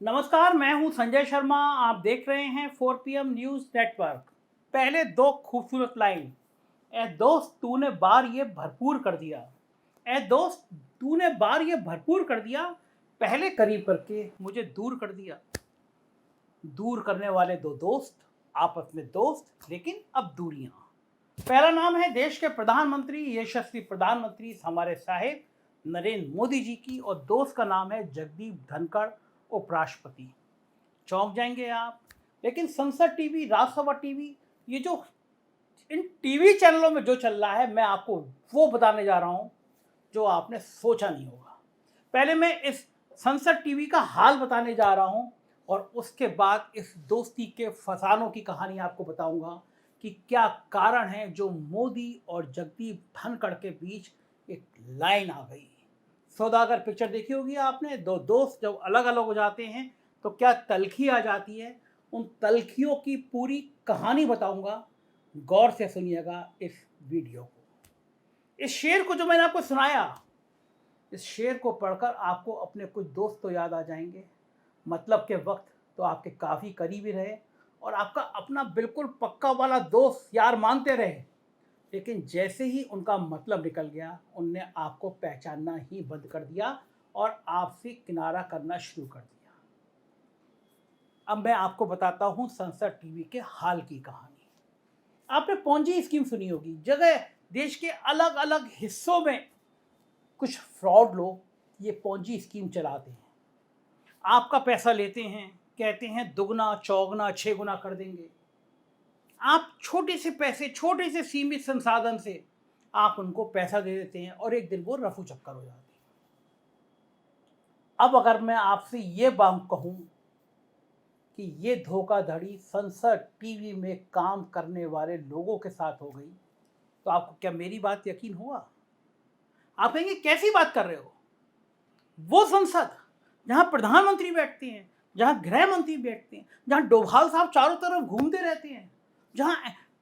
नमस्कार, मैं हूं संजय शर्मा। आप देख रहे हैं 4PM न्यूज़ नेटवर्क। पहले दो खूबसूरत लाइन, ए दोस्त तूने बार ये भरपूर कर दिया। ए दोस्त तूने बार ये भरपूर कर दिया, पहले करीब करके मुझे दूर कर दिया। दूर करने वाले दो दोस्त, आपस में दोस्त लेकिन अब दूरियां। पहला नाम है देश के प्रधानमंत्री, यशस्वी प्रधानमंत्री हमारे साहेब नरेंद्र मोदी जी की, और दोस्त का नाम है जगदीप धनखड़, उपराष्ट्रपति। चौंक जाएंगे आप। लेकिन संसद टीवी, राज्यसभा टीवी, ये जो इन टीवी चैनलों में जो चल रहा है, मैं आपको वो बताने जा रहा हूं जो आपने सोचा नहीं होगा। पहले मैं इस संसद टीवी का हाल बताने जा रहा हूं, और उसके बाद इस दोस्ती के फसानों की कहानी आपको बताऊंगा कि क्या कारण है जो मोदी और जगदीप धनखड़ के बीच एक लाइन आ गई। सौदागर पिक्चर देखी होगी आपने। दो दोस्त जब अलग अलग हो जाते हैं तो क्या तलखी आ जाती है, उन तलखियों की पूरी कहानी बताऊंगा। गौर से सुनिएगा इस वीडियो को। इस शेर को जो मैंने आपको सुनाया, इस शेर को पढ़कर आपको अपने कुछ दोस्त तो याद आ जाएंगे। मतलब के वक्त तो आपके काफ़ी करीबी रहे और आपका अपना बिल्कुल पक्का वाला दोस्त यार मानते रहे, लेकिन जैसे ही उनका मतलब निकल गया, उनने आपको पहचानना ही बंद कर दिया और आपसे किनारा करना शुरू कर दिया। अब मैं आपको बताता हूं संसद टीवी के हाल की कहानी। आपने पॉन्जी स्कीम सुनी होगी। जगह देश के अलग अलग हिस्सों में कुछ फ्रॉड लोग ये पॉन्जी स्कीम चलाते हैं। आपका पैसा लेते हैं, कहते हैं दुगना चौगुना छह गुना कर देंगे। आप छोटे से पैसे, छोटे से सीमित संसाधन से आप उनको पैसा दे देते हैं और एक दिन वो रफू चक्कर हो जाते हैं। अब अगर मैं आपसे ये बात कहूं कि ये धोखाधड़ी संसद टीवी में काम करने वाले लोगों के साथ हो गई, तो आपको क्या मेरी बात यकीन हुआ? आप कहेंगे कैसी बात कर रहे हो? वो संसद जहां प्रधानमंत्री बैठते हैं, जहां गृह मंत्री बैठते हैं, जहां डोभाल साहब चारों तरफ घूमते रहते हैं, जहां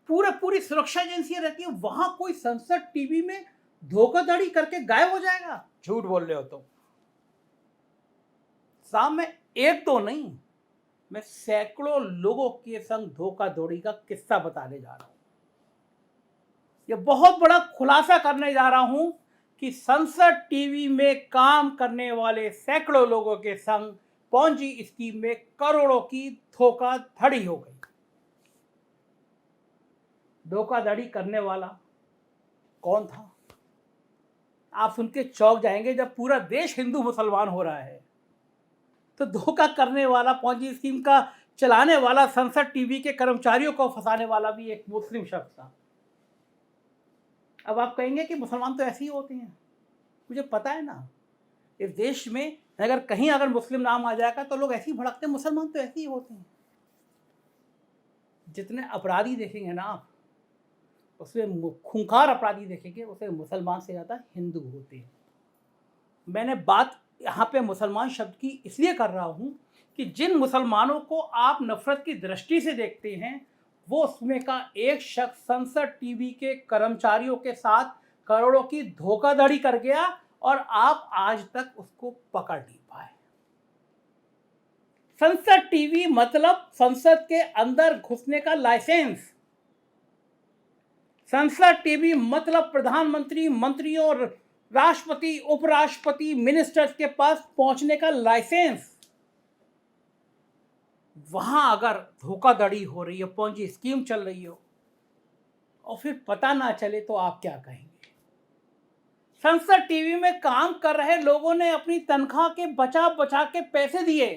पूरी सुरक्षा एजेंसियां रहती है, वहां कोई संसद टीवी में धोखाधड़ी करके गायब हो जाएगा? झूठ बोल रहे हो तुम। साहब मैं एक तो नहीं, मैं सैकड़ों लोगों के संग धोखाधड़ी का किस्सा बताने जा रहा हूं। यह बहुत बड़ा खुलासा करने जा रहा हूं कि संसद टीवी में काम करने वाले सैकड़ों लोगों के संग पॉन्जी स्कीम में करोड़ों की धोखाधड़ी हो गई। धोखाधड़ी करने वाला कौन था? आप सुन के चौंक जाएंगे। जब पूरा देश हिंदू मुसलमान हो रहा है, तो धोखा करने वाला, पॉन्जी स्कीम का चलाने वाला, संसद टीवी के कर्मचारियों को फंसाने वाला भी एक मुस्लिम शख्स था। अब आप कहेंगे कि मुसलमान तो ऐसे ही होते हैं। मुझे पता है ना, इस देश में अगर कहीं अगर मुस्लिम नाम आ जाएगा तो लोग ऐसे ही भड़कते हैं। मुसलमान तो ऐसे ही होते हैं। जितने अपराधी देखेंगे ना आप, उसमें खूंखार अपराधी देखेंगे, उसमें मुसलमान से ज़्यादा हिंदू होते हैं। मैंने बात यहाँ पे मुसलमान शब्द की इसलिए कर रहा हूँ कि जिन मुसलमानों को आप नफरत की दृष्टि से देखते हैं, वो उसमें का एक शख्स संसद टीवी के कर्मचारियों के साथ करोड़ों की धोखाधड़ी कर गया और आप आज तक उसको पकड़ नहीं पाए। संसद टीवी मतलब संसद के अंदर घुसने का लाइसेंस। संसद टीवी मतलब प्रधानमंत्री, मंत्रियों, राष्ट्रपति, उपराष्ट्रपति, मिनिस्टर्स के पास पहुंचने का लाइसेंस। वहां अगर धोखाधड़ी हो रही है, पॉन्जी स्कीम चल रही हो और फिर पता ना चले, तो आप क्या कहेंगे? संसद टीवी में काम कर रहे लोगों ने अपनी तनख्वाह के बचा बचा के पैसे दिए,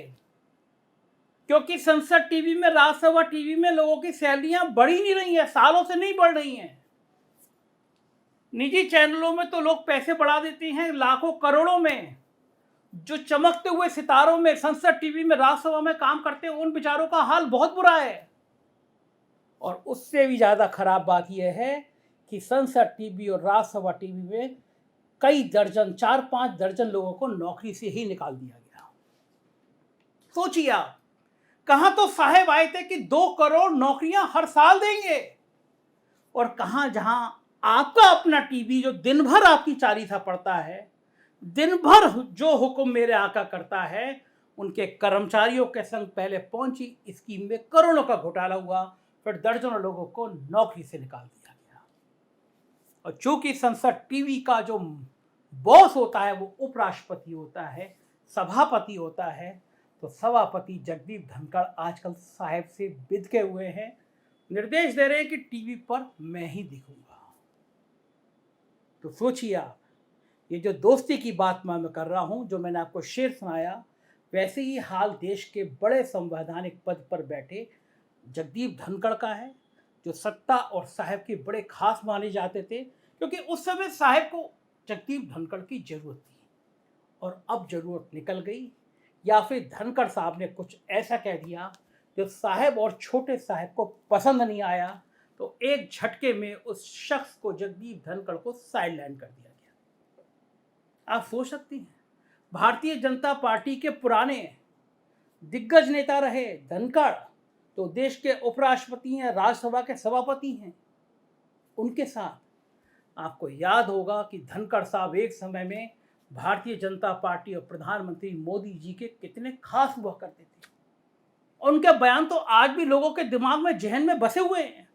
क्योंकि संसद टीवी में, राज्यसभा टीवी में लोगों की सैलरियां बढ़ ही नहीं रही हैं, सालों से नहीं बढ़ रही हैं। निजी चैनलों में तो लोग पैसे बढ़ा देते हैं लाखों करोड़ों में। जो चमकते हुए सितारों में संसद टीवी में, राज्यसभा में काम करते हैं, उन बेचारों का हाल बहुत बुरा है। और उससे भी ज़्यादा खराब बात यह है कि संसद टीवी और राज्यसभा टीवी में कई दर्जन, 4-5 दर्जन लोगों को नौकरी से ही निकाल दिया गया। सोचिए आप, कहां तो साहेब आए थे कि 2 करोड़ नौकरियां हर साल देंगे, और कहां जहां आपका अपना टीवी जो दिन भर आपकी चालीसा पढ़ता है, दिन भर जो हुक्म मेरे आका करता है, उनके कर्मचारियों के संग पहले पहुंची स्कीम में करोड़ों का घोटाला हुआ, फिर दर्जनों लोगों को नौकरी से निकाल दिया गया। और चूंकि संसद टीवी का जो बॉस होता है वो उपराष्ट्रपति होता है, सभापति होता है, तो सभापति जगदीप धनखड़ आजकल साहब से बिदके हुए हैं, निर्देश दे रहे हैं कि टीवी पर मैं ही दिखूंगा। तो सोचिए आप, ये जो दोस्ती की बात मैं कर रहा हूं, जो मैंने आपको शेर सुनाया, वैसे ही हाल देश के बड़े संवैधानिक पद पर बैठे जगदीप धनखड़ का है, जो सत्ता और साहब के बड़े खास माने जाते थे, क्योंकि उस समय साहब को जगदीप धनखड़ की जरूरत थी और अब जरूरत निकल गई, या फिर धनखड़ साहब ने कुछ ऐसा कह दिया जो साहब और छोटे साहब को पसंद नहीं आया, तो एक झटके में उस शख्स को, जगदीप धनखड़ को, साइडलाइन कर दिया गया। आप सोच सकती हैं, भारतीय जनता पार्टी के पुराने दिग्गज नेता रहे धनखड़, तो देश के उपराष्ट्रपति हैं, राज्यसभा के सभापति हैं। उनके साथ आपको याद होगा कि धनखड़ साहब एक समय में भारतीय जनता पार्टी और प्रधानमंत्री मोदी जी के कितने खास हुआ करते थे, और उनके बयान तो आज भी लोगों के दिमाग में, जहन में बसे हुए हैं।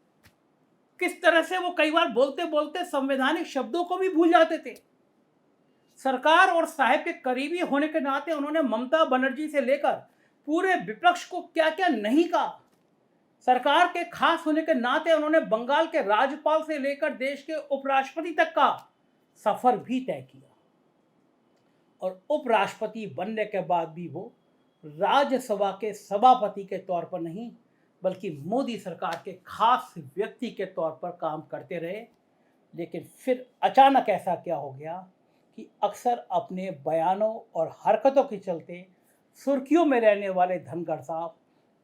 किस तरह से वो कई बार बोलते बोलते संवैधानिक शब्दों को भी भूल जाते थे। सरकार और साहब के करीबी होने के नाते उन्होंने ममता बनर्जी से लेकर पूरे विपक्ष को क्या क्या नहीं कहा। सरकार के खास होने के नाते उन्होंने बंगाल के राज्यपाल से लेकर देश के उपराष्ट्रपति तक का सफर भी तय किया, और उपराष्ट्रपति बनने के बाद भी वो राज्यसभा के सभापति के तौर पर नहीं, बल्कि मोदी सरकार के खास व्यक्ति के तौर पर काम करते रहे। लेकिन फिर अचानक ऐसा क्या हो गया कि अक्सर अपने बयानों और हरकतों के चलते सुर्खियों में रहने वाले धनखड़ साहब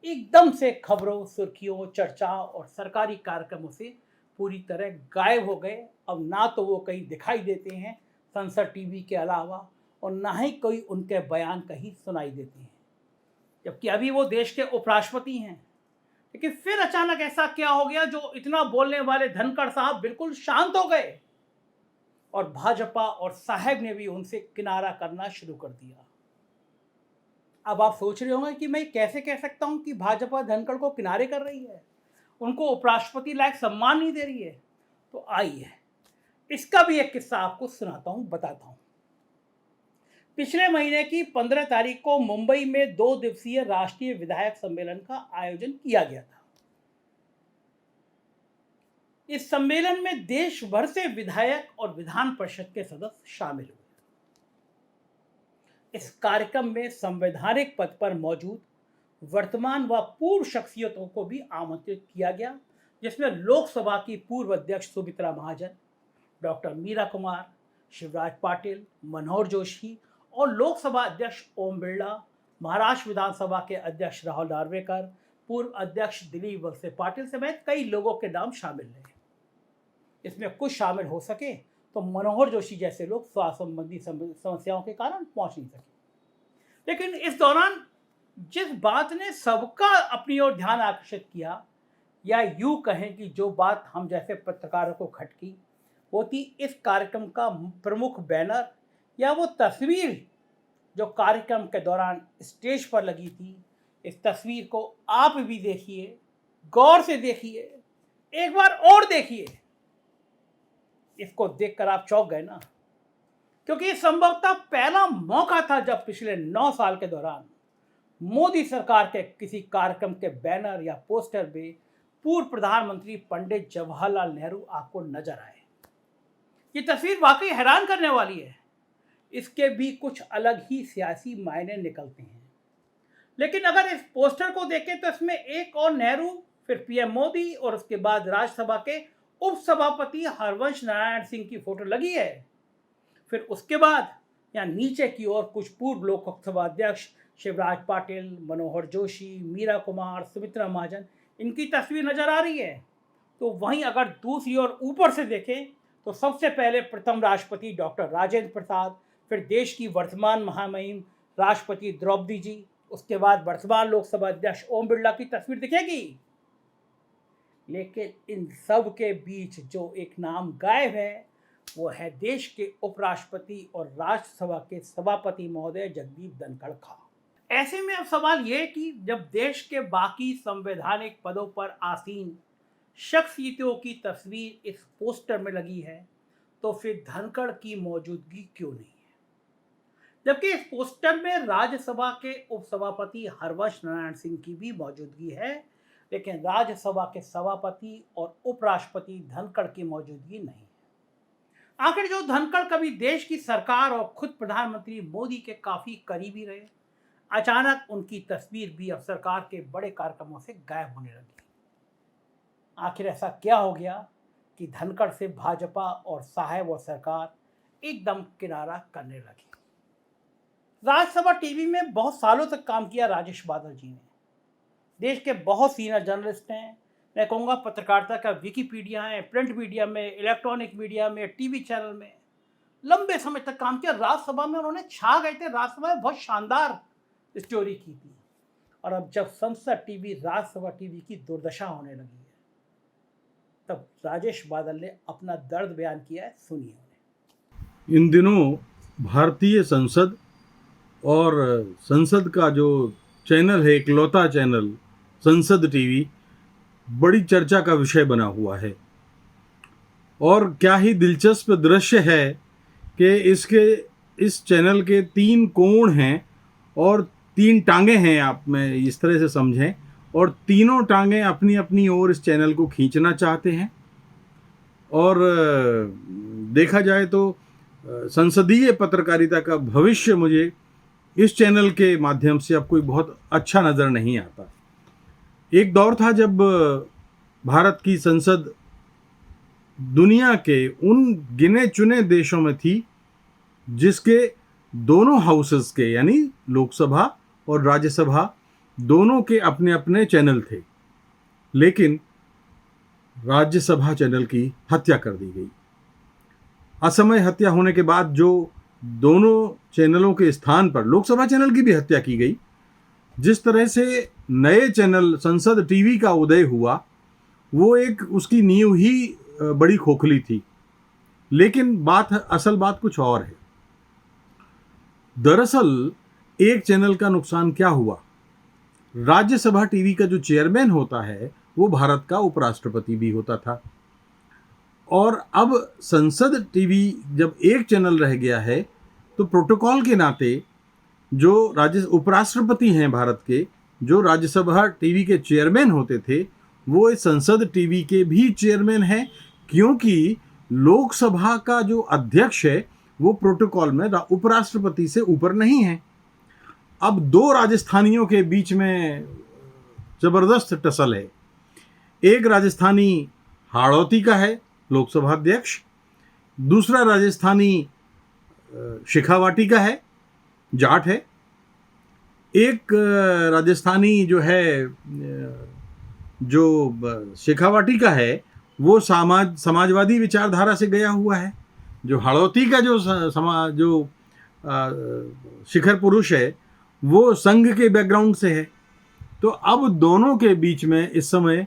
एकदम से खबरों, सुर्खियों, चर्चा और सरकारी कार्यक्रमों से पूरी तरह गायब हो गए। अब ना तो वो कहीं दिखाई देते हैं संसद टीवी के अलावा, और ना ही कोई उनके बयान कहीं सुनाई देते हैं, जबकि अभी वो देश के उपराष्ट्रपति हैं। लेकिन फिर अचानक ऐसा क्या हो गया जो इतना बोलने वाले धनखड़ साहब बिल्कुल शांत हो गए, और भाजपा और साहब ने भी उनसे किनारा करना शुरू कर दिया। अब आप सोच रहे होंगे कि मैं कैसे कह सकता हूं कि भाजपा धनखड़ को किनारे कर रही है, उनको उपराष्ट्रपति लायक सम्मान नहीं दे रही है। तो आइए इसका भी एक किस्सा आपको सुनाता हूं, बताता हूं। पिछले महीने की 15 तारीख को मुंबई में 2 दिवसीय राष्ट्रीय विधायक सम्मेलन का आयोजन किया गया था। इस सम्मेलन में देश भर से विधायक और विधान परिषद के सदस्य शामिल हुए। इस कार्यक्रम में संवैधानिक पद पर मौजूद वर्तमान व पूर्व शख्सियतों को भी आमंत्रित किया गया, जिसमें लोकसभा की पूर्व अध्यक्ष सुमित्रा महाजन, डॉक्टर मीरा कुमार, शिवराज पाटिल, मनोहर जोशी और लोकसभा अध्यक्ष ओम बिरला, महाराष्ट्र विधानसभा के अध्यक्ष राहुल नार्वेकर, पूर्व अध्यक्ष दिलीप वलसे पाटिल समेत कई लोगों के नाम शामिल रहे। इसमें कुछ शामिल हो सके तो मनोहर जोशी जैसे लोग स्वास्थ्य संबंधी समस्याओं के कारण पहुंच नहीं सके। लेकिन इस दौरान जिस बात ने सबका अपनी ओर ध्यान आकर्षित किया, या यूं कहें कि जो बात हम जैसे पत्रकारों को खटकी, वो थी इस कार्यक्रम का प्रमुख बैनर या वो तस्वीर जो कार्यक्रम के दौरान स्टेज पर लगी थी। इस तस्वीर को आप भी देखिए, गौर से देखिए, एक बार और देखिए। इसको देखकर आप चौंक गए ना, क्योंकि ये संभवतः पहला मौका था जब पिछले 9 साल के दौरान मोदी सरकार के किसी कार्यक्रम के बैनर या पोस्टर में पूर्व प्रधानमंत्री पंडित जवाहरलाल नेहरू आपको नजर आए। ये तस्वीर वाकई हैरान करने वाली है। इसके भी कुछ अलग ही सियासी मायने निकलते हैं। लेकिन अगर इस पोस्टर को देखें तो इसमें एक और नेहरू, फिर पीएम मोदी और उसके बाद राज्यसभा के उपसभापति हरवंश नारायण सिंह की फोटो लगी है। फिर उसके बाद यहाँ नीचे की ओर कुछ पूर्व लोकसभा अध्यक्ष शिवराज पाटिल, मनोहर जोशी, मीरा कुमार, सुमित्रा महाजन, इनकी तस्वीर नजर आ रही है। तो वहीं अगर दूसरी ओर ऊपर से देखें तो सबसे पहले प्रथम राष्ट्रपति डॉक्टर राजेंद्र प्रसाद, फिर देश की वर्तमान महामहिम राष्ट्रपति द्रौपदी जी, उसके बाद वर्तमान लोकसभा अध्यक्ष ओम बिरला की तस्वीर दिखेगी। लेकिन इन सब के बीच जो एक नाम गायब है, वो है देश के उपराष्ट्रपति और राज्यसभा के सभापति महोदय जगदीप धनखड़ का। ऐसे में अब सवाल ये है कि जब देश के बाकी संवैधानिक पदों पर आसीन शख्सियतों की तस्वीर इस पोस्टर में लगी है, तो फिर धनखड़ की मौजूदगी क्यों नहीं है? जबकि इस पोस्टर में राज्यसभा के उपसभापति हरवंश नारायण सिंह की भी मौजूदगी है, लेकिन राज्यसभा के सभापति और उपराष्ट्रपति धनखड़ की मौजूदगी नहीं है। आखिर जो धनखड़ कभी देश की सरकार और खुद प्रधानमंत्री मोदी के काफी करीबी रहे, अचानक उनकी तस्वीर भी अब सरकार के बड़े कार्यक्रमों से गायब होने लगी। आखिर ऐसा क्या हो गया कि धनखड़ से भाजपा और साहब और सरकार एकदम किनारा करने लगी? राज्यसभा टीवी में बहुत सालों तक काम किया राजेश बादल जी ने। देश के बहुत सीनियर जर्नलिस्ट हैं, मैं कहूँगा पत्रकारिता का विकिपीडिया है, प्रिंट मीडिया में, इलेक्ट्रॉनिक मीडिया में, टीवी चैनल में लंबे समय तक काम किया। राज्यसभा में उन्होंने छा गए थे, राज्यसभा में बहुत शानदार स्टोरी की थी। और अब जब संसद टीवी राज्यसभा टीवी की दुर्दशा होने लगी है, तब राजेश बादल ने अपना दर्द बयान किया है, सुनिए। इन दिनों भारतीय संसद और संसद का जो चैनल है, इकलौता चैनल संसद टीवी, बड़ी चर्चा का विषय बना हुआ है। और क्या ही दिलचस्प दृश्य है कि इस चैनल के 3 कोण हैं और 3 टांगें हैं, आप में इस तरह से समझें, और तीनों टांगें अपनी अपनी ओर इस चैनल को खींचना चाहते हैं। और देखा जाए तो संसदीय पत्रकारिता का भविष्य मुझे इस चैनल के माध्यम से अब कोई बहुत अच्छा नज़र नहीं आता। एक दौर था जब भारत की संसद दुनिया के उन गिने चुने देशों में थी जिसके दोनों हाउसेस के, यानी लोकसभा और राज्यसभा, दोनों के अपने अपने चैनल थे। लेकिन राज्यसभा चैनल की हत्या कर दी गई। असमय हत्या होने के बाद जो दोनों चैनलों के स्थान पर लोकसभा चैनल की भी हत्या की गई। जिस तरह से नए चैनल संसद टीवी का उदय हुआ, वो एक उसकी नींव ही बड़ी खोखली थी। लेकिन असल बात कुछ और है। दरअसल एक चैनल का नुकसान क्या हुआ? राज्यसभा टीवी का जो चेयरमैन होता है वो भारत का उपराष्ट्रपति भी होता था। और अब संसद टीवी जब एक चैनल रह गया है, तो प्रोटोकॉल के नाते जो उपराष्ट्रपति हैं भारत के, जो राज्यसभा टीवी के चेयरमैन होते थे, वो इस संसद टीवी के भी चेयरमैन हैं, क्योंकि लोकसभा का जो अध्यक्ष है वो प्रोटोकॉल में उपराष्ट्रपति से ऊपर नहीं है। अब 2 राजस्थानियों के बीच में जबरदस्त टसल है। एक राजस्थानी हाड़ौती का है, लोकसभा अध्यक्ष, दूसरा राजस्थानी शेखावाटी का है, जाट है। एक राजस्थानी जो है, जो शेखावाटी का है, वो समाजवादी विचारधारा से गया हुआ है। जो हाड़ौती का जो शिखर पुरुष है, वो संघ के बैकग्राउंड से है। तो अब दोनों के बीच में इस समय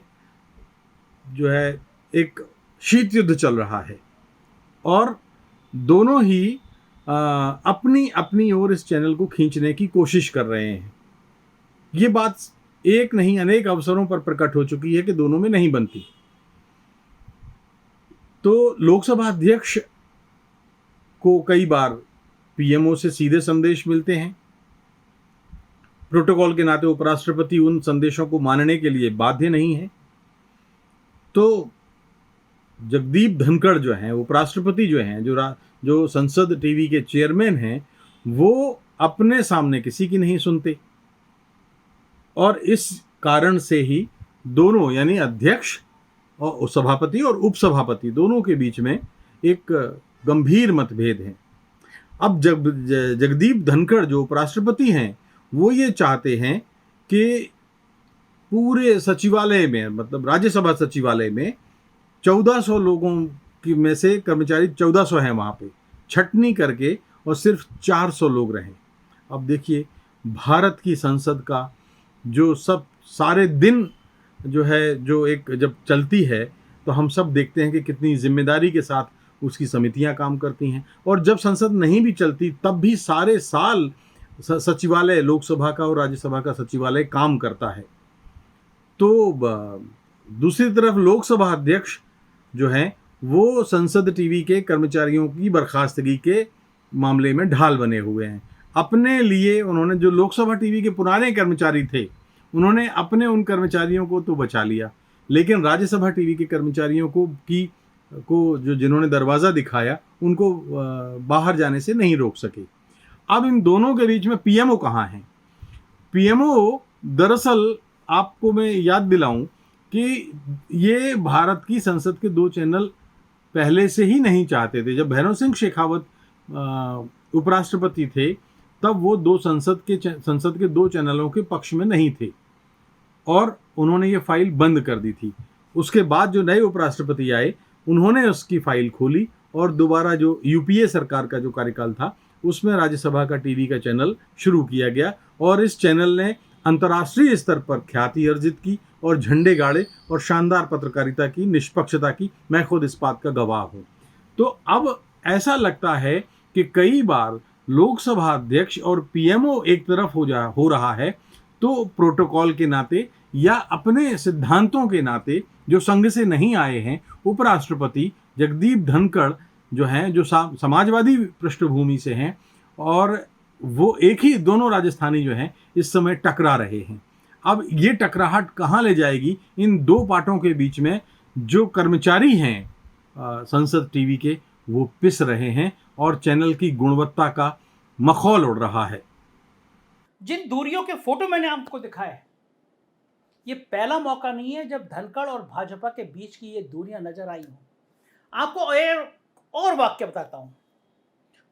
जो है एक शीत युद्ध चल रहा है और दोनों ही अपनी अपनी ओर इस चैनल को खींचने की कोशिश कर रहे हैं। ये बात एक नहीं अनेक अवसरों पर प्रकट हो चुकी है कि दोनों में नहीं बनती। तो लोकसभा अध्यक्ष को कई बार पीएमओ से सीधे संदेश मिलते हैं। प्रोटोकॉल के नाते उपराष्ट्रपति उन संदेशों को मानने के लिए बाध्य नहीं है। तो जगदीप धनखड़ जो हैं, उपराष्ट्रपति जो हैं, जो संसद टीवी के चेयरमैन हैं, वो अपने सामने किसी की नहीं सुनते। और इस कारण से ही दोनों, यानी अध्यक्ष और सभापति और उपसभापति, दोनों के बीच में एक गंभीर मतभेद है। अब जगदीप धनखड़ जो उपराष्ट्रपति हैं, वो ये चाहते हैं कि पूरे सचिवालय में, मतलब राज्यसभा सचिवालय में 1400 लोगों की में से कर्मचारी 1400 हैं वहाँ पे, छटनी करके और सिर्फ 400 लोग रहें। अब देखिए, भारत की संसद का जो सारे दिन जो है, जो एक जब चलती है, तो हम सब देखते हैं कि कितनी जिम्मेदारी के साथ उसकी समितियां काम करती हैं। और जब संसद नहीं भी चलती, तब भी सारे साल सचिवालय लोकसभा का और राज्यसभा का सचिवालय काम करता है। तो दूसरी तरफ लोकसभा अध्यक्ष जो हैं वो संसद टीवी के कर्मचारियों की बर्खास्तगी के मामले में ढाल बने हुए हैं। अपने लिए उन्होंने, जो लोकसभा टीवी के पुराने कर्मचारी थे, उन्होंने अपने उन कर्मचारियों को तो बचा लिया, लेकिन राज्यसभा टीवी के कर्मचारियों को जो जिन्होंने दरवाज़ा दिखाया उनको बाहर जाने से नहीं रोक सके। अब इन दोनों के बीच में पीएमओ कहाँ है? पीएमओ दरअसल आपको मैं याद दिलाऊं कि ये भारत की संसद के 2 चैनल पहले से ही नहीं चाहते थे। जब भैरव सिंह शेखावत उपराष्ट्रपति थे तब वो संसद के 2 चैनलों के पक्ष में नहीं थे और उन्होंने ये फाइल बंद कर दी थी। उसके बाद जो नए उपराष्ट्रपति आए उन्होंने उसकी फाइल खोली और दोबारा जो यूपीए सरकार का जो कार्यकाल था उसमें राज्यसभा का टीवी का चैनल शुरू किया गया और इस चैनल ने अंतर्राष्ट्रीय स्तर पर ख्याति अर्जित की और झंडे गाड़े और शानदार पत्रकारिता की, निष्पक्षता की। मैं खुद इस बात का गवाह हूँ। तो अब ऐसा लगता है कि कई बार लोकसभा अध्यक्ष और पीएमओ एक तरफ हो रहा है, तो प्रोटोकॉल के नाते या अपने सिद्धांतों के नाते जो संघ से नहीं आए हैं, उपराष्ट्रपति जगदीप धनखड़ जो हैं, जो समाजवादी पृष्ठभूमि से हैं, और वो एक ही दोनों राजस्थानी जो हैं इस समय टकरा रहे हैं। अब ये टकराहट कहाँ ले जाएगी? इन 2 पार्टों के बीच में जो कर्मचारी हैं संसद टीवी के, वो पिस रहे हैं और चैनल की गुणवत्ता का मखौल उड़ रहा है। जिन दूरियों के फोटो मैंने आपको दिखाए, ये पहला मौका नहीं है जब धनखड़ और भाजपा के बीच की ये दूरियां नजर आई हों। आपको और वाक्य बताता हूं।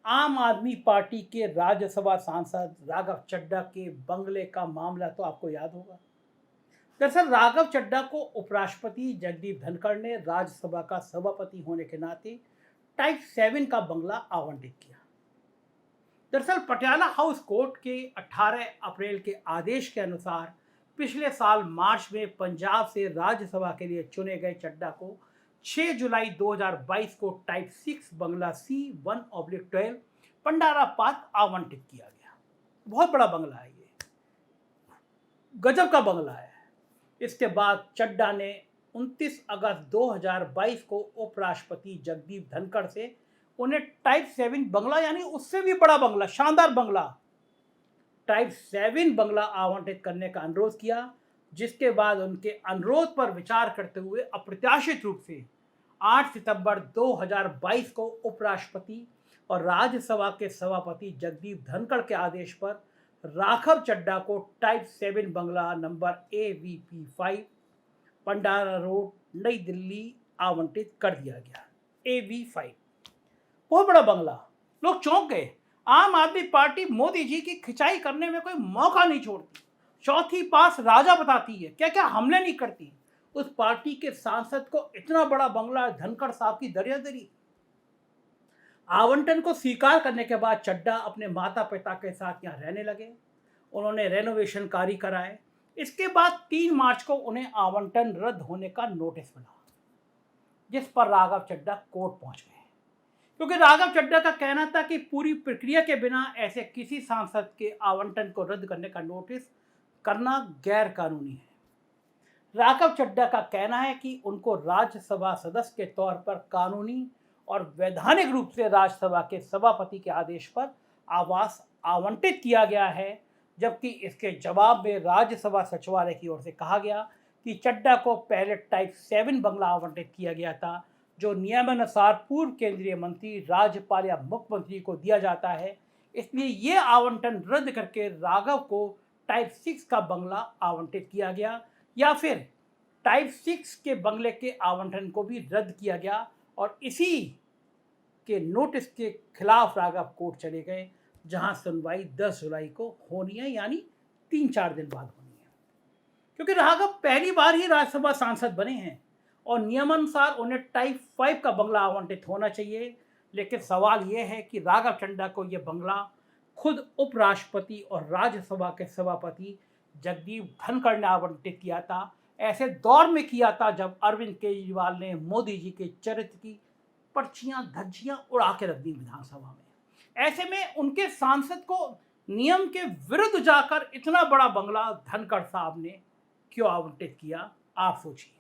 आम आदमी पार्टी के राज्यसभा सांसद राघव चड्ढा के बंगले का मामला तो आपको याद होगा। दरअसल राघव चड्ढा को उपराष्ट्रपति जगदीप धनखड़ ने राज्यसभा का सभापति होने के नाते टाइप 7 का बंगला आवंटित किया। दरअसल पटियाला हाउस कोर्ट के 18 अप्रैल के आदेश के अनुसार पिछले साल मार्च में पंजाब से राज्यसभा के लिए चुने गए चड्ढा को 6 जुलाई 2022 को टाइप 6 बंगला C1/12 पंडारा पार्क आवंटित किया गया। बहुत बड़ा बंगला है, ये गजब का बंगला है। इसके बाद चड्ढा ने 29 अगस्त 2022 को उपराष्ट्रपति जगदीप धनखड़ से उन्हें टाइप 7 बंगला, यानी उससे भी बड़ा बंगला, शानदार बंगला, टाइप 7 बंगला आवंटित करने का अनुरोध किया, जिसके बाद उनके अनुरोध पर विचार करते हुए अप्रत्याशित रूप से 8 सितंबर 2022 को उपराष्ट्रपति और राज्यसभा के सभापति जगदीप धनखड़ के आदेश पर राघव चड्ढा को टाइप 7 बंगला नंबर AVP5 पंडारा रोड नई दिल्ली आवंटित कर दिया गया। AV5 बहुत बड़ा बंगला, लोग चौंक गए। आम आदमी पार्टी मोदी जी की खिंचाई करने में कोई मौका नहीं छोड़ती, चौथी पास राजा बताती है, क्या क्या हमले नहीं करती। उस पार्टी के सांसद को इतना बड़ा बंगला, धनखड़ साहब की दरियादरी। आवंटन को स्वीकार करने के बाद चड्ढा अपने माता पिता के साथ यहाँ रहने लगे। उन्होंने रेनोवेशन कार्य कराए। इसके बाद 3 मार्च को उन्हें आवंटन रद्द होने का नोटिस मिला, जिस पर राघव चड्ढा कोर्ट पहुंच गए, क्योंकि राघव चड्ढा का कहना था कि पूरी प्रक्रिया के बिना ऐसे किसी सांसद के आवंटन को रद्द करने का नोटिस करना गैर कानूनी है। राघव चड्ढा का कहना है कि उनको राज्यसभा सदस्य के तौर पर कानूनी और वैधानिक रूप से राज्यसभा के सभापति के आदेश पर आवास आवंटित किया गया है, जबकि इसके जवाब में राज्यसभा सचिवालय की ओर से कहा गया कि चड्ढा को पहले टाइप 7 बंगला आवंटित किया गया था, जो नियमानुसार पूर्व केंद्रीय मंत्री, राज्यपाल या मुख्यमंत्री को दिया जाता है। इसलिए ये आवंटन रद्द करके राघव को टाइप 6 का बंगला आवंटित किया गया, या फिर टाइप 6 के बंगले के आवंटन को भी रद्द किया गया और इसी के नोटिस के खिलाफ राघव कोर्ट चले गए, जहां सुनवाई 10 जुलाई को होनी है, यानी 3-4 दिन बाद होनी है। क्योंकि राघव पहली बार ही राज्यसभा सांसद बने हैं और नियमानुसार उन्हें टाइप 5 का बंगला आवंटित होना चाहिए, लेकिन सवाल यह है कि राघव चड्ढा को यह बंगला खुद उपराष्ट्रपति और राज्यसभा के सभापति जगदीप धनखड़ ने आवंटित किया था। ऐसे दौर में किया था जब अरविंद केजरीवाल ने मोदी जी के चरित्र की पर्चियां धज्जियां उड़ा के रख दी विधानसभा में। ऐसे में उनके सांसद को नियम के विरुद्ध जाकर इतना बड़ा बंगला धनखड़ साहब ने क्यों आवंटित किया, आप सोचिए।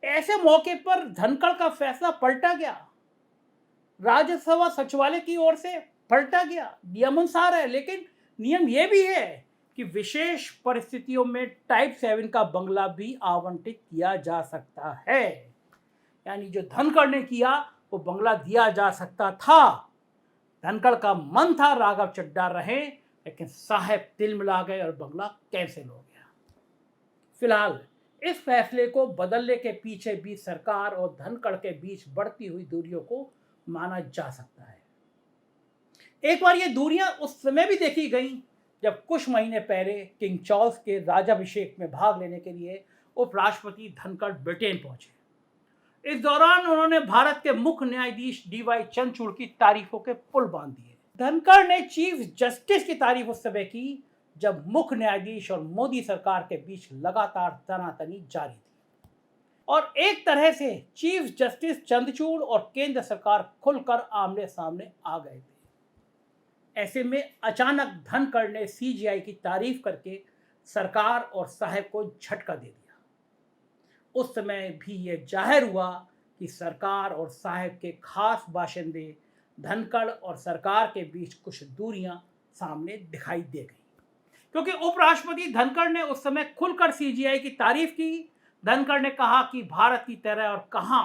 ऐसे मौके पर धनखड़ का फैसला पलटा गया, राज्यसभा सचिवालय की ओर से पलटा गया। नियमानुसार है, लेकिन नियम यह भी है कि विशेष परिस्थितियों में टाइप 7 का बंगला भी आवंटित किया जा सकता है। यानी जो धनखड़ ने किया वो बंगला दिया जा सकता था। धनखड़ का मन था राघव चड्ढा रहे, लेकिन साहब तिल मिला गए और बंगला कैंसिल हो गया। फिलहाल इस फैसले को बदलने के पीछे भी सरकार और धनखड़ के बीच बढ़ती हुई दूरियों को माना जा सकता है। एक बार ये दूरियां उस समय भी देखी गई जब कुछ महीने पहले किंग चार्ल्स के राजाभिषेक में भाग लेने के लिए उपराष्ट्रपति धनखड़ ब्रिटेन पहुंचे। इस दौरान उन्होंने भारत के मुख्य न्यायाधीश डीवाई चंद्रचूड़ की तारीफों के पुल बांध दिए। धनखड़ ने चीफ जस्टिस की तारीफ उस समय की जब मुख्य न्यायाधीश और मोदी सरकार के बीच लगातार तनातनी जारी थी और एक तरह से चीफ जस्टिस चंद्रचूड़ और केंद्र सरकार खुलकर आमने सामने आ गए थे। ऐसे में अचानक धनखड़ ने सीजीआई की तारीफ करके सरकार और साहब को झटका दे दिया। उस समय भी यह जाहिर हुआ कि सरकार और साहब के खास बाशिंदे धनखड़ और सरकार के बीच कुछ दूरियां सामने दिखाई दे गई, क्योंकि उपराष्ट्रपति धनखड़ ने उस समय खुलकर सीजीआई की तारीफ की। धनखड़ ने कहा कि भारत की तरह और कहां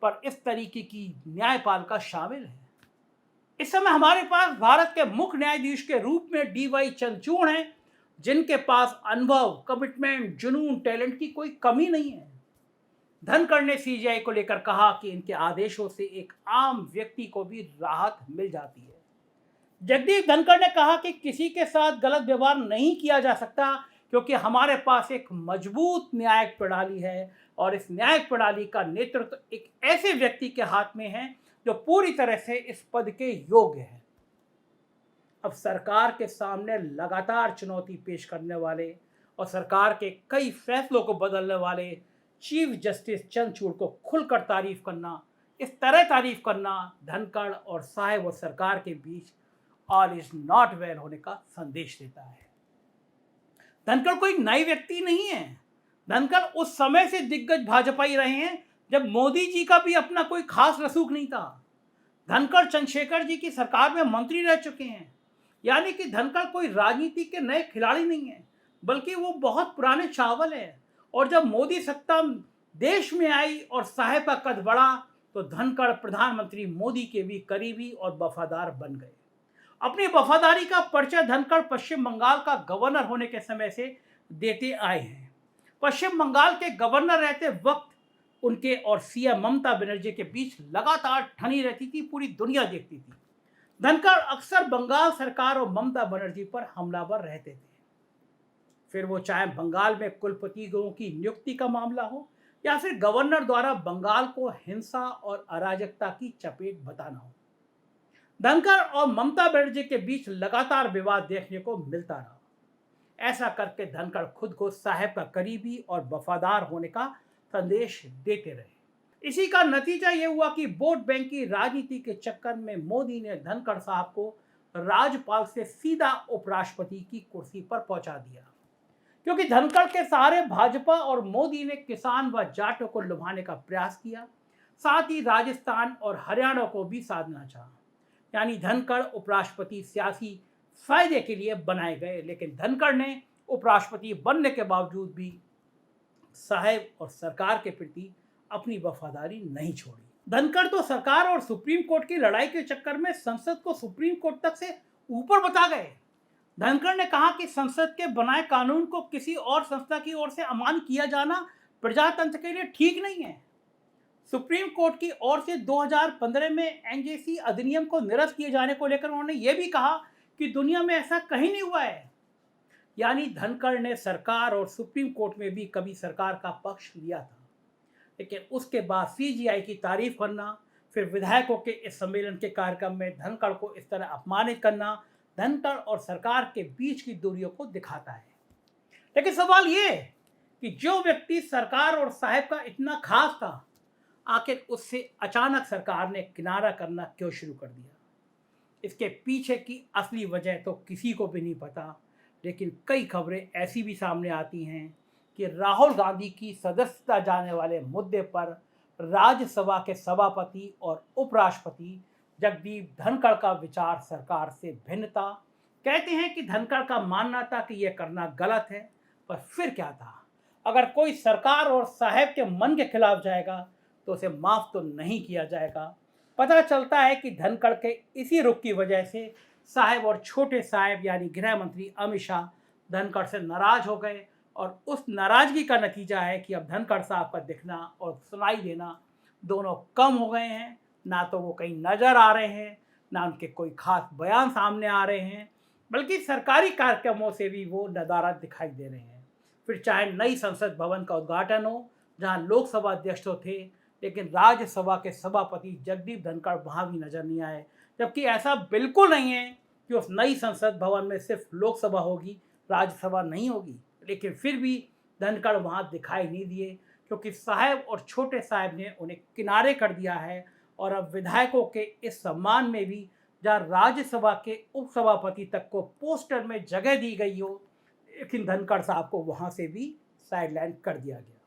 पर इस तरीके की न्यायपालिका शामिल है। इस समय हमारे पास भारत के मुख्य न्यायाधीश के रूप में डीवाई चंद्रचूड़ हैं, जिनके पास अनुभव, कमिटमेंट, जुनून, टैलेंट की कोई कमी नहीं है। धनखड़ ने सीजीआई को लेकर कहा कि इनके आदेशों से एक आम व्यक्ति को भी राहत मिल जाती है। जगदीप धनखड़ ने कहा कि किसी के साथ गलत व्यवहार नहीं किया जा सकता, क्योंकि हमारे पास एक मजबूत न्यायिक प्रणाली है और इस न्यायिक प्रणाली का नेतृत्व एक ऐसे व्यक्ति के हाथ में है जो पूरी तरह से इस पद के योग्य है। अब सरकार के सामने लगातार चुनौती पेश करने वाले और सरकार के कई फैसलों को बदलने वाले चीफ जस्टिस चंद्रचूड़ को खुलकर तारीफ करना, इस तरह तारीफ करना धनखड़ और साहब और सरकार के बीच ऑल इज नॉट वेल होने का संदेश देता है। धनखड़ कोई नए व्यक्ति नहीं है। धनखड़ उस समय से दिग्गज भाजपाई रहे हैं जब मोदी जी का भी अपना कोई खास रसूख नहीं था। धनखड़ चंद्रशेखर जी की सरकार में मंत्री रह चुके हैं। यानी कि धनखड़ कोई राजनीति के नए खिलाड़ी नहीं है, बल्कि वो बहुत पुराने चावल है। और जब मोदी सत्ता देश में आई और साहब का कद बढ़ा तो धनखड़ प्रधानमंत्री मोदी के भी करीबी और वफादार बन गए। अपनी वफादारी का परिचय धनखड़ पश्चिम बंगाल का गवर्नर होने के समय से देते आए हैं। पश्चिम बंगाल के गवर्नर रहते वक्त उनके और सीएम ममता बनर्जी के बीच लगातार ठनी रहती थी, पूरी दुनिया देखती थी। धनखड़ अक्सर बंगाल सरकार और ममता बनर्जी पर हमलावर रहते थे। फिर वो चाहे बंगाल में कुलपतियों की नियुक्ति का मामला हो या फिर गवर्नर द्वारा बंगाल को हिंसा और अराजकता की चपेट बताना हो, धनखड़ और ममता बनर्जी के बीच लगातार विवाद देखने को मिलता रहा। ऐसा करके धनखड़ खुद को साहब का करीबी और वफादार होने का संदेश देते रहे। इसी का नतीजा ये हुआ कि वोट बैंक की राजनीति के चक्कर में मोदी ने धनखड़ साहब को राज्यपाल से सीधा उपराष्ट्रपति की कुर्सी पर पहुंचा दिया, क्योंकि धनखड़ के सहारे भाजपा और मोदी ने किसान व जाटों को लुभाने का प्रयास किया, साथ ही राजस्थान और हरियाणा को भी साधना चाहा। यानी धनखड़ उपराष्ट्रपति सियासी फायदे के लिए बनाए गए, लेकिन धनखड़ ने उपराष्ट्रपति बनने के बावजूद भी साहब और सरकार के प्रति अपनी वफादारी नहीं छोड़ी। धनखड़ तो सरकार और सुप्रीम कोर्ट की लड़ाई के चक्कर में संसद को सुप्रीम कोर्ट तक से ऊपर बता गए। धनखड़ ने कहा कि संसद के बनाए कानून को किसी और संस्था की ओर से अमान्य किया जाना प्रजातंत्र के लिए ठीक नहीं है। सुप्रीम कोर्ट की ओर से 2015 में एनजेसी अधिनियम को निरस्त किए जाने को लेकर उन्होंने ये भी कहा कि दुनिया में ऐसा कहीं नहीं हुआ है। यानी धनखड़ ने सरकार और सुप्रीम कोर्ट में भी कभी सरकार का पक्ष लिया था, लेकिन उसके बाद सीजीआई की तारीफ करना, फिर विधायकों के इस सम्मेलन के कार्यक्रम में धनखड़ को इस तरह अपमानित करना धनखड़ और सरकार के बीच की दूरियों को दिखाता है। लेकिन सवाल ये कि जो व्यक्ति सरकार और साहब का इतना खास था, आखिर उससे अचानक सरकार ने किनारा करना क्यों शुरू कर दिया? इसके पीछे की असली वजह तो किसी को भी नहीं पता, लेकिन कई खबरें ऐसी भी सामने आती हैं कि राहुल गांधी की सदस्यता जाने वाले मुद्दे पर राज्यसभा के सभापति और उपराष्ट्रपति जगदीप धनखड़ का विचार सरकार से भिन्न था। कहते हैं कि धनखड़ का मानना था कि यह करना गलत है, पर फिर क्या था, अगर कोई सरकार और साहब के मन के खिलाफ जाएगा तो उसे माफ़ तो नहीं किया जाएगा। पता चलता है कि धनखड़ के इसी रुख की वजह से साहब और छोटे साहब यानी गृह मंत्री अमित शाह धनखड़ से नाराज हो गए, और उस नाराज़गी का नतीजा है कि अब धनखड़ साहब का दिखना और सुनाई देना दोनों कम हो गए हैं। ना तो वो कहीं नज़र आ रहे हैं, ना उनके कोई खास बयान सामने आ रहे हैं, बल्कि सरकारी कार्यक्रमों से भी वो नदारद दिखाई दे रहे हैं। फिर चाहे नई संसद भवन का उद्घाटन हो जहां लोकसभा अध्यक्ष तो थे, लेकिन राज्यसभा के सभापति जगदीप धनखड़ वहां भी नजर नहीं आए, जबकि ऐसा बिल्कुल नहीं है कि उस नई संसद भवन में सिर्फ लोकसभा होगी, राज्यसभा नहीं होगी। लेकिन फिर भी धनखड़ वहां दिखाई नहीं दिए, क्योंकि साहब और छोटे साहब ने उन्हें किनारे कर दिया है। और अब विधायकों के इस सम्मान में भी जहाँ राज्यसभा के उपसभापति तक को पोस्टर में जगह दी गई हो, लेकिन धनखड़ साहब को वहां से भी साइडलाइन कर दिया गया।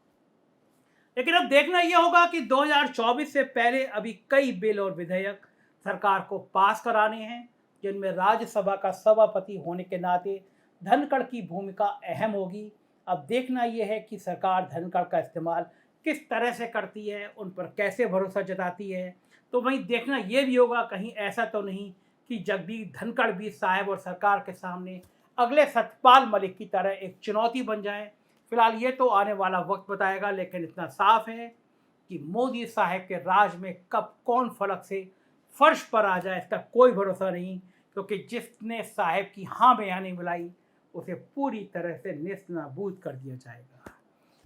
लेकिन अब देखना यह होगा कि 2024 से पहले अभी कई बिल और विधेयक सरकार को पास कराने हैं, जिनमें राज्यसभा का सभापति होने के नाते धनखड़ की भूमिका अहम होगी। अब देखना यह है कि सरकार धनखड़ का इस्तेमाल किस तरह से करती है, उन पर कैसे भरोसा जताती है। तो वहीं देखना यह भी होगा कहीं ऐसा तो नहीं कि जगदीप धनखड़ भी साहब और सरकार के सामने अगले सतपाल मलिक की तरह एक चुनौती बन जाए। फिलहाल ये तो आने वाला वक्त बताएगा, लेकिन इतना साफ है कि मोदी साहब के राज में कब कौन फलक से फर्श पर आ जाए इसका कोई भरोसा नहीं, क्योंकि जिसने साहब की हाँ बयानी मिलाई उसे पूरी तरह से नेस्तनाबूद कर दिया जाएगा।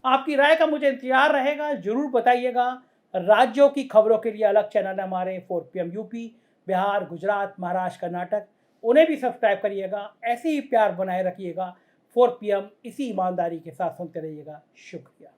आपकी राय का मुझे इंतजार रहेगा, जरूर बताइएगा। राज्यों की खबरों के लिए अलग चैनल है हमारे 4PM यूपी, बिहार, गुजरात, महाराष्ट्र, कर्नाटक, उन्हें भी सब्सक्राइब करिएगा। ऐसे ही प्यार बनाए रखिएगा। 4PM इसी ईमानदारी के साथ सुनते रहिएगा। शुक्रिया।